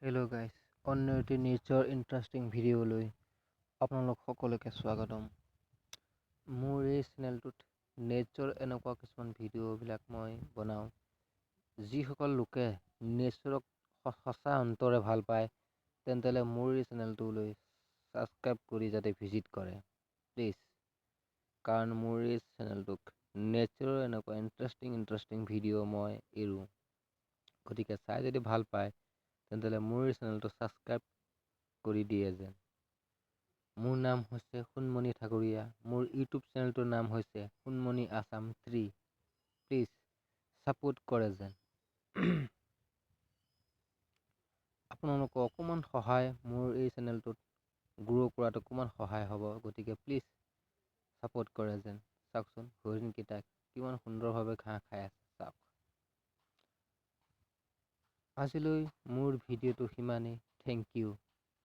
Hello' guys, অন্য এটি nature interesting ভিডিঅ'লৈ আপোনালোক সকলোকে স্বাগতম। মোৰ এই চেনেলটোত নেচাৰ এনেকুৱা কিছুমান ভিডিঅ'বিলাক মই বনাওঁ, যিসকল লোকে নেচাৰক সঁচা অন্তৰে ভাল পায় তেন্তে মোৰ এই চেনেলটোলৈ ছাবস্ক্ৰাইব কৰি যাতে ভিজিট কৰে প্লিজ। কাৰণ মোৰ এই চেনেলটোক নেচাৰৰ এনেকুৱা ইণ্টাৰেষ্টিং ভিডিঅ' মই এৰোঁ, গতিকে চাই যদি ভাল পায় তেন্তে মোৰ চেনেলটো ছাবস্ক্ৰাইব কৰি দিয়ে যেন। মোৰ নাম হৈছে সোণমণি ঠাকুৰীয়া, মোৰ ইউটিউব চেনেলটোৰ নাম হৈছে সোণমণি আছাম 3। প্লিজ ছাপোৰ্ট কৰে যেন। আপোনালোকৰ অকণমান সহায় মোৰ এই চেনেলটোত গ্ৰ' কৰাত অকণমান সহায় হ'ব, গতিকে প্লিজ ছাপোৰ্ট কৰে যেন। চাওকচোন হৰিণকেইটা কিমান সুন্দৰভাৱে ঘাঁহ খাই আছে চাওক। আজিলৈ মোৰ ভিডিঅ'টো সিমানেই। Thank U.